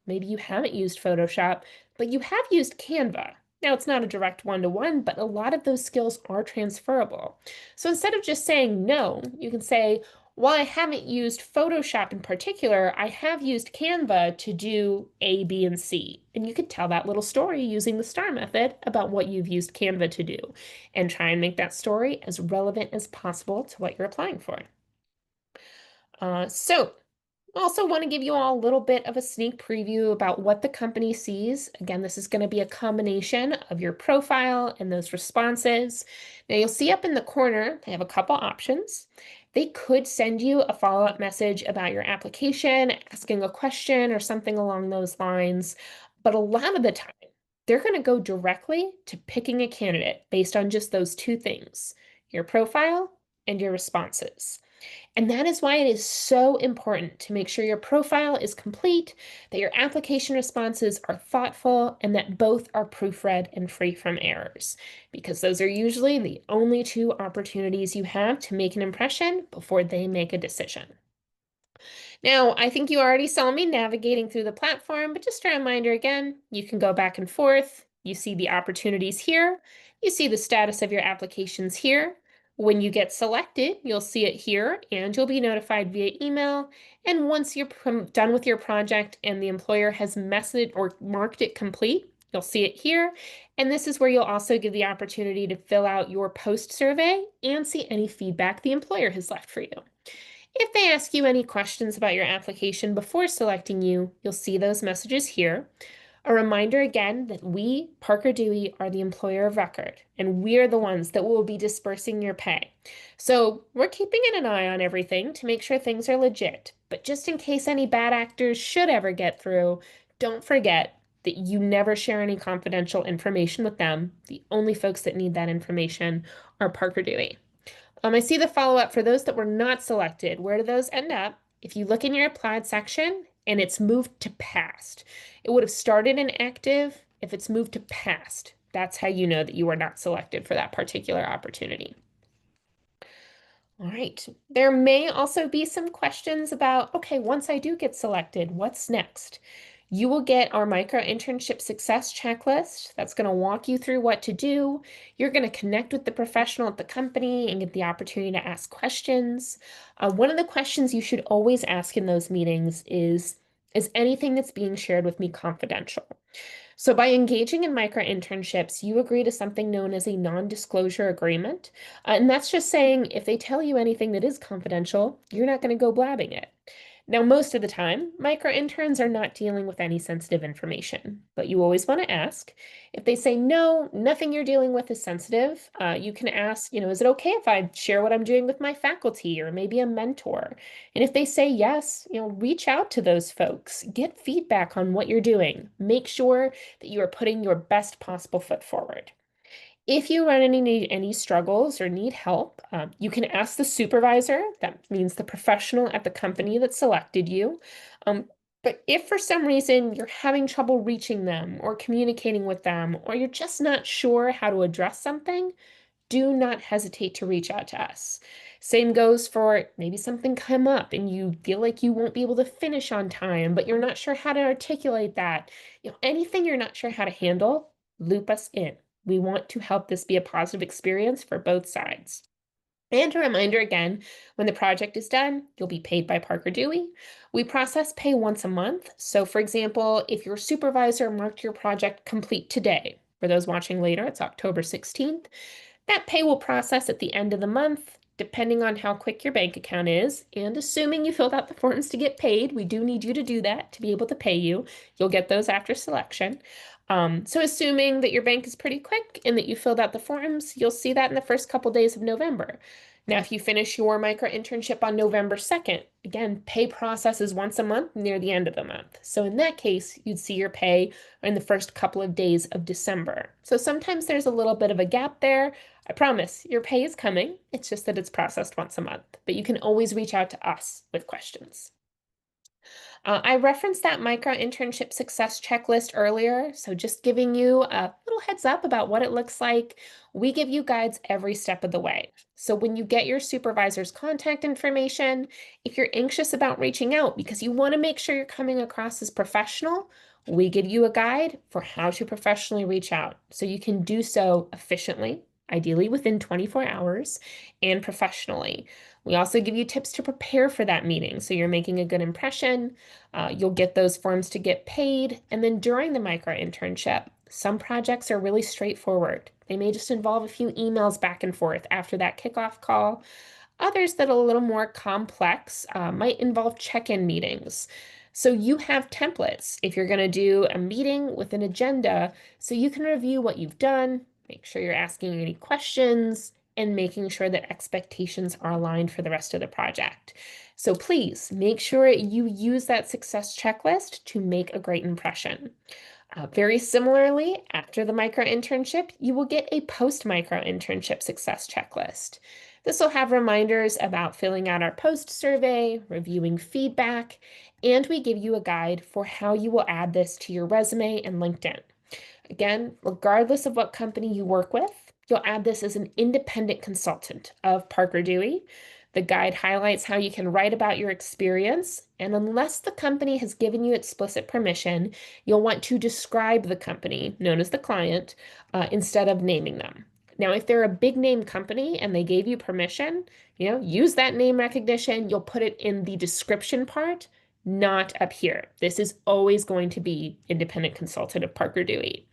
Maybe you haven't used Photoshop, but you have used Canva. Now, it's not a direct one-to-one, but a lot of those skills are transferable. So instead of just saying no, you can say, while I haven't used Photoshop in particular, I have used Canva to do A, B, and C. And you could tell that little story using the STAR method about what you've used Canva to do, and try and make that story as relevant as possible to what you're applying for. So also want to give you all a little bit of a sneak preview about what the company sees. Again, this is going to be a combination of your profile and those responses. Now you'll see up in the corner, they have a couple options. They could send you a follow-up message about your application, asking a question or something along those lines. But a lot of the time, they're going to go directly to picking a candidate based on just those two things, your profile and your responses. And that is why it is so important to make sure your profile is complete, that your application responses are thoughtful, and that both are proofread and free from errors, because those are usually the only two opportunities you have to make an impression before they make a decision. Now, I think you already saw me navigating through the platform, but just a reminder again, you can go back and forth. You see the opportunities here. You see the status of your applications here. When you get selected, you'll see it here and you'll be notified via email. And once you're done with your project and the employer has messaged or marked it complete, you'll see it here. And this is where you'll also give the opportunity to fill out your post survey and see any feedback the employer has left for you. If they ask you any questions about your application before selecting you, you'll see those messages here. A reminder again that we, Parker Dewey, are the employer of record, and we're the ones that will be dispersing your pay. So we're keeping an eye on everything to make sure things are legit. But just in case any bad actors should ever get through, don't forget that you never share any confidential information with them. The only folks that need that information are Parker Dewey. I see the follow-up for those that were not selected. Where do those end up? If you look in your applied section and it's moved to past, it would have started in active. If it's moved to past, that's how you know that you were not selected for that particular opportunity. All right. There may also be some questions about, okay, once I do get selected, what's next? You will get our micro-internship success checklist that's going to walk you through what to do. You're going to connect with the professional at the company and get the opportunity to ask questions. One of the questions you should always ask in those meetings is anything that's being shared with me confidential? So by engaging in micro-internships, you agree to something known as a non-disclosure agreement. And that's just saying if they tell you anything that is confidential, you're not going to go blabbing it. Now, most of the time, micro-interns are not dealing with any sensitive information, but you always want to ask. If they say, no, nothing you're dealing with is sensitive, you can ask, is it okay if I share what I'm doing with my faculty or maybe a mentor? And if they say yes, reach out to those folks, get feedback on what you're doing. Make sure that you are putting your best possible foot forward. If you run any struggles or need help, you can ask the supervisor. That means the professional at the company that selected you. But if for some reason you're having trouble reaching them or communicating with them, or you're just not sure how to address something, do not hesitate to reach out to us. Same goes for maybe something come up and you feel like you won't be able to finish on time, but you're not sure how to articulate that. Anything you're not sure how to handle, loop us in. We want to help this be a positive experience for both sides. And a reminder again, when the project is done, you'll be paid by Parker Dewey. We process pay once a month. So for example, if your supervisor marked your project complete today, for those watching later, it's October 16th, that pay will process at the end of the month, depending on how quick your bank account is, and assuming you filled out the forms to get paid. We do need you to do that to be able to pay you. You'll get those after selection. So assuming that your bank is pretty quick and that you filled out the forms, you'll see that in the first couple days of November. Now, if you finish your micro-internship on November 2nd, again, pay processes once a month near the end of the month. So in that case, you'd see your pay in the first couple of days of December. So sometimes there's a little bit of a gap there. I promise your pay is coming. It's just that it's processed once a month, but you can always reach out to us with questions. I referenced that micro-internship success checklist earlier, so just giving you a little heads up about what it looks like. We give you guides every step of the way. So when you get your supervisor's contact information, if you're anxious about reaching out because you want to make sure you're coming across as professional, we give you a guide for how to professionally reach out so you can do so efficiently, ideally within 24 hours, and professionally. We also give you tips to prepare for that meeting so you're making a good impression. You'll get those forms to get paid. And then during the micro-internship, some projects are really straightforward. They may just involve a few emails back and forth after that kickoff call. Others that are a little more complex might involve check-in meetings. So you have templates if you're going to do a meeting with an agenda so you can review what you've done, make sure you're asking any questions, and making sure that expectations are aligned for the rest of the project. So please make sure you use that success checklist to make a great impression. Very similarly, after the micro-internship, you will get a post-micro-internship success checklist. This will have reminders about filling out our post survey, reviewing feedback, and we give you a guide for how you will add this to your resume and LinkedIn. Again, regardless of what company you work with, you'll add this as an independent consultant of Parker Dewey. The guide highlights how you can write about your experience, and unless the company has given you explicit permission, you'll want to describe the company, known as the client, instead of naming them. Now, if they're a big name company and they gave you permission, use that name recognition. You'll put it in the description part, not up here. This is always going to be independent consultant of Parker Dewey.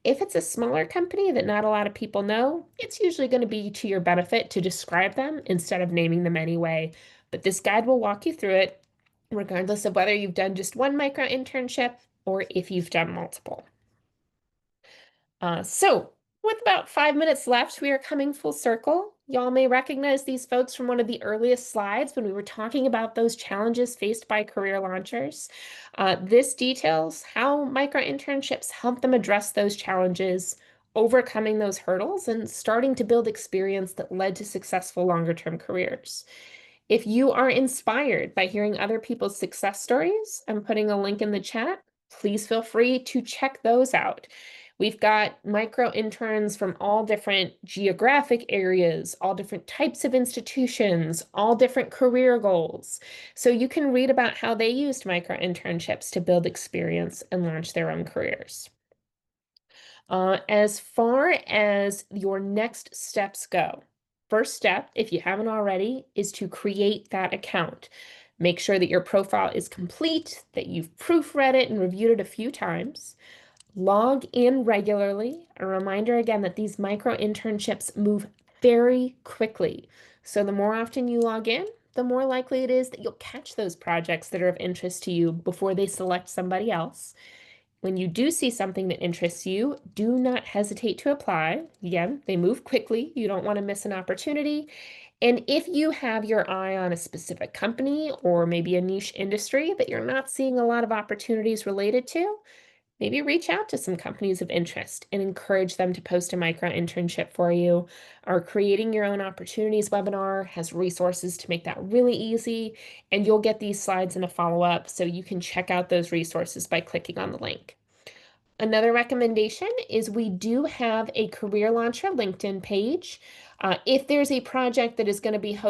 If it's a smaller company that not a lot of people know, it's usually going to be to your benefit to describe them instead of naming them anyway. But this guide will walk you through it, regardless of whether you've done just one micro internship or if you've done multiple. So with about 5 minutes left, we are coming full circle. Y'all may recognize these folks from one of the earliest slides when we were talking about those challenges faced by career launchers. This details how micro-internships help them address those challenges, overcoming those hurdles, and starting to build experience that led to successful longer-term careers. If you are inspired by hearing other people's success stories, I'm putting a link in the chat. Please feel free to check those out. We've got micro interns from all different geographic areas, all different types of institutions, all different career goals. So you can read about how they used micro internships to build experience and launch their own careers. As far as your next steps go, first step, if you haven't already, is to create that account. Make sure that your profile is complete, that you've proofread it and reviewed it a few times. Log in regularly. A reminder again that these micro internships move very quickly. So the more often you log in, the more likely it is that you'll catch those projects that are of interest to you before they select somebody else. When you do see something that interests you, do not hesitate to apply. Again, they move quickly. You don't want to miss an opportunity. And if you have your eye on a specific company or maybe a niche industry that you're not seeing a lot of opportunities related to, maybe reach out to some companies of interest and encourage them to post a micro internship for you. Our Creating Your Own Opportunities webinar has resources to make that really easy, and you'll get these slides in a follow-up so you can check out those resources by clicking on the link. Another recommendation is we do have a Career Launcher LinkedIn page. If there's a project that is going to be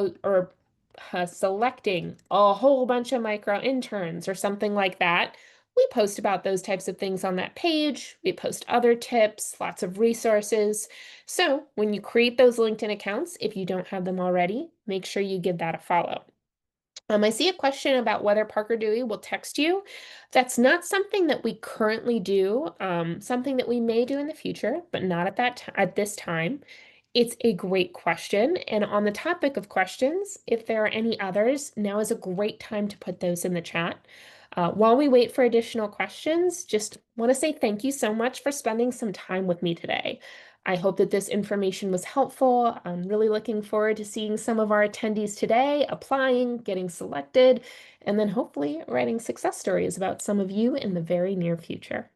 selecting a whole bunch of micro interns or something like that, we post about those types of things on that page. We post other tips, lots of resources. So when you create those LinkedIn accounts, if you don't have them already, make sure you give that a follow. I see a question about whether Parker Dewey will text you. That's not something that we currently do, something that we may do in the future, but not at this time. It's a great question. And on the topic of questions, if there are any others, now is a great time to put those in the chat. While we wait for additional questions, just want to say thank you so much for spending some time with me today. I hope that this information was helpful. I'm really looking forward to seeing some of our attendees today, applying, getting selected, and then hopefully writing success stories about some of you in the very near future.